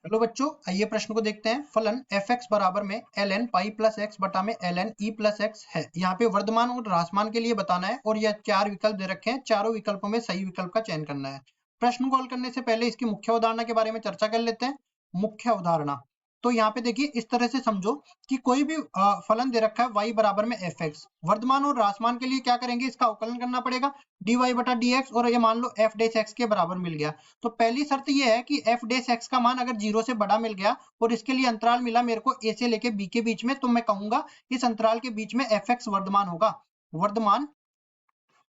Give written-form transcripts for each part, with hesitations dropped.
चलो बच्चों, आइए प्रश्न को देखते हैं। फलन एफ एक्स बराबर में L N pi plus X बटा में L N E plus X है। यहाँ पे वर्धमान और ह्रासमान के लिए बताना है और यह 4 विकल्प दे रखे हैं। चारों विकल्पों में सही विकल्प का चयन करना है। प्रश्न को हल करने से पहले इसकी मुख्य अवधारणा के बारे में चर्चा कर लेते हैं। मुख्य अवधारणा तो यहाँ पे देखिए, इस तरह से समझो कि कोई भी फलन दे रखा है y बराबर में एफ एक्स। वर्धमान और ह्रासमान के लिए क्या करेंगे, इसका अवकलन करना पड़ेगा dy बटा dx, और ये मान लो f डैश x के बराबर मिल गया। तो पहली शर्त ये है कि f डैश x का मान अगर 0 से बड़ा मिल गया और इसके लिए अंतराल मिला मेरे को a से लेके b के बीच में, तो मैं कहूंगा इस अंतराल के बीच में fx वर्धमान होगा, वर्धमान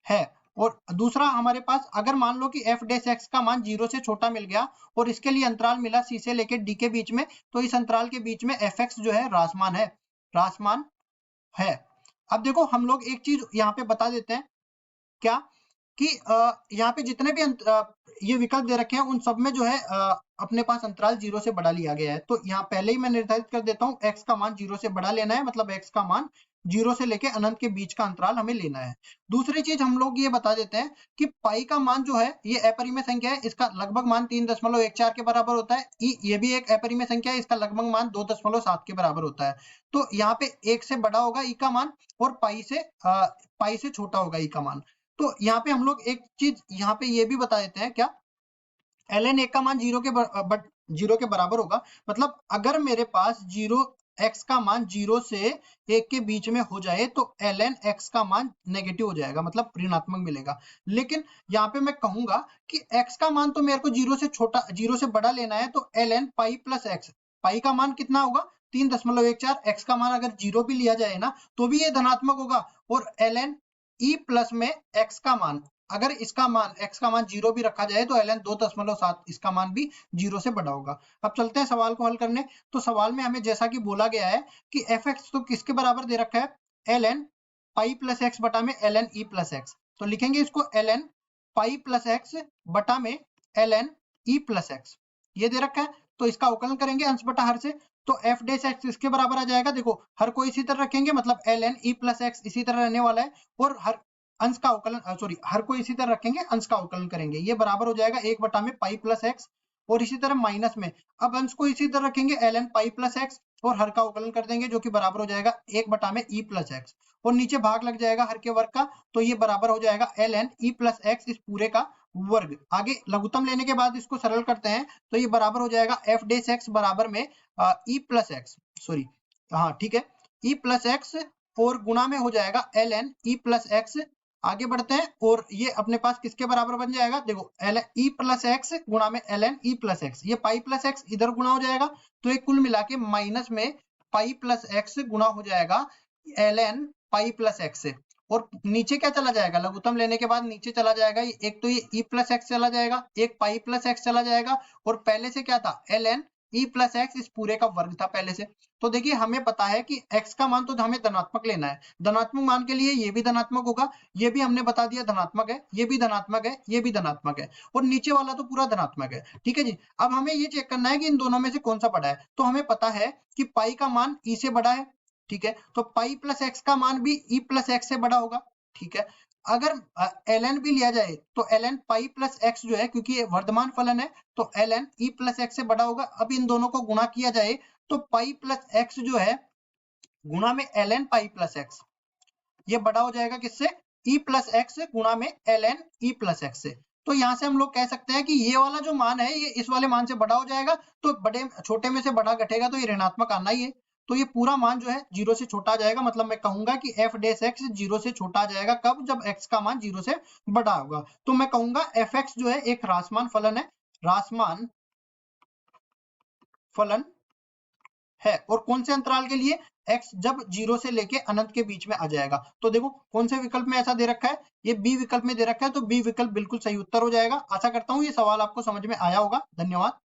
है। और दूसरा हमारे पास, अगर मान लो कि f डैश x का मान 0 से छोटा मिल गया और इसके लिए अंतराल मिला c से लेके d के बीच में, तो इस अंतराल के बीच में fx जो है ह्रासमान है, ह्रासमान है। अब देखो, हम लोग एक चीज यहाँ पे बता देते हैं, क्या कि यहाँ पे जितने भी ये विकल्प दे रखे हैं उन सब में जो है अपने पास अंतराल 0 से बड़ा लिया गया है। तो यहाँ पहले ही मैं निर्धारित कर देता हूँ, x का मान 0 से बड़ा लेना है, मतलब x का मान 0 से लेके अनंत के बीच का अंतराल हमें लेना है। दूसरी चीज हम लोग ये बता देते हैं कि पाई का मान जो है ये अपरिमेय संख्या है, इसका लगभग मान 3.14 के बराबर होता है। ये भी एक अपरिमेय संख्या है, इसका लगभग मान 2.7 के बराबर होता है। तो यहाँ पे 1 से बड़ा होगा ई का मान और पाई से छोटा होगा ई का मान। तो यहाँ पे हम लोग एक चीज यहाँ पे ये भी बता देते हैं, क्या ln 1 का मान 0 के बराबर होगा। मतलब अगर मेरे पास x का मान 0 से 1 के बीच में हो जाए तो ln x का मान नेगेटिव हो जाएगा, मतलब ऋणात्मक मिलेगा। लेकिन यहाँ पे मैं कहूंगा कि x का मान तो मेरे को 0 से बड़ा लेना है, तो ln पाई प्लस x, पाई का मान कितना होगा 3.14, x का मान अगर 0 भी लिया जाए ना तो भी ये धनात्मक होगा। और ln ई प्लस में x का मान, अगर इसका मान x का मान 0 भी रखा जाए तो ln 2.7 इसका मान भी 0 से बड़ा होगा। अब चलते हैं सवाल को हल करने। तो सवाल में हमें जैसा कि बोला गया है कि fx तो किसके बराबर दे रखा है, ln पाई प्लस एक्स बटा में ln ई प्लस एक्स। तो लिखेंगे इसको ln पाई प्लस एक्स बटा में ln ई प्लस एक्स, ये दे रखा है। तो इसका अवकलन करेंगे अंश बटा हर से, तो f डैश x इसके बराबर आ जाएगा। देखो हर को इसी तरह रखेंगे, मतलब ln ई प्लस एक्स इसी तरह रहने वाला है, और हर अंश का अवकलन हर को इसी तरह रखेंगे, अंश का अवकलन करेंगे, ये बराबर हो जाएगा 1 बटा में पाई प्लस एक्स, और इसी तरह माइनस में अब अंश को इसी तरह रखेंगे ln पाई प्लस एक्स, और हर का अवकलन कर देंगे जो कि बराबर हो जाएगा 1 बटा में ई प्लस एक्स, और नीचे भाग लग जाएगा हर के वर्ग का, तो ये बराबर हो जाएगा ln ई प्लस एक्स इस पूरे का वर्ग। आगे लघुत्तम लेने के बाद इसको सरल करते हैं तो ये बराबर हो जाएगा f डैश x बराबर में ई प्लस एक्स, सॉरी हाँ ठीक है, ई प्लस एक्स, और गुणा में हो जाएगा ln ई प्लस एक्स। आगे बढ़ते हैं और ये अपने पास किसके बराबर बन जाएगा, देखो एल ई प्लस एक्स गुणा में ln ई प्लस एक्स, ये पाई प्लस एक्स इधर गुणा हो जाएगा, तो ये कुल मिला के माइनस में पाई प्लस एक्स गुणा हो जाएगा ln पाई प्लस एक्स से। और नीचे क्या चला जाएगा, लघुत्तम लेने के बाद नीचे चला जाएगा, एक तो ये ई प्लस एक्स चला जाएगा, एक पाई प्लस एक्स चला जाएगा, और पहले से क्या था ln ई प्लस एक्स इस पूरे का वर्ग था पहले से। तो देखिए हमें पता है कि x का मान तो हमें धनात्मक लेना है, धनात्मक मान के लिए ये भी धनात्मक होगा, ये भी हमने बता दिया धनात्मक है, ये भी धनात्मक है, ये भी धनात्मक है, और नीचे वाला तो पूरा धनात्मक है। ठीक है जी, अब हमें ये चेक करना है कि इन दोनों में से कौन सा बड़ा है। तो हमें पता है कि पाई का मान ई से बड़ा है, ठीक है, तो पाई प्लस एक्स का मान भी ई प्लस एक्स से बड़ा होगा। ठीक है, अगर ln भी लिया जाए तो ln पाई प्लस एक्स जो है, क्योंकि ये वर्धमान फलन है, तो ln ई प्लस एक्स से बड़ा होगा। अब इन दोनों को गुणा किया जाए तो पाई प्लस एक्स जो है गुणा में ln पाई प्लस एक्स, ये बड़ा हो जाएगा किससे, ई प्लस एक्स गुणा में ln ई प्लस एक्स से। तो यहाँ से हम लोग कह सकते हैं कि ये वाला जो मान है ये इस वाले मान से बड़ा हो जाएगा, तो बड़े छोटे में से बड़ा घटेगा तो ये ऋणात्मक आना ही है। तो ये पूरा मान जो है 0 से छोटा आ जाएगा, मतलब मैं कहूंगा कि f डैश x 0 से छोटा आ जाएगा। कब, जब x का मान 0 से बड़ा होगा। तो मैं कहूंगा fx जो है एक ह्रासमान फलन है, ह्रासमान फलन है। और कौन से अंतराल के लिए, x जब 0 से लेके अनंत के बीच में आ जाएगा। तो देखो कौन से विकल्प में ऐसा दे रखा है, ये बी विकल्प में दे रखा है, तो बी विकल्प बिल्कुल सही उत्तर हो जाएगा। आशा करता हूँ ये सवाल आपको समझ में आया होगा। धन्यवाद।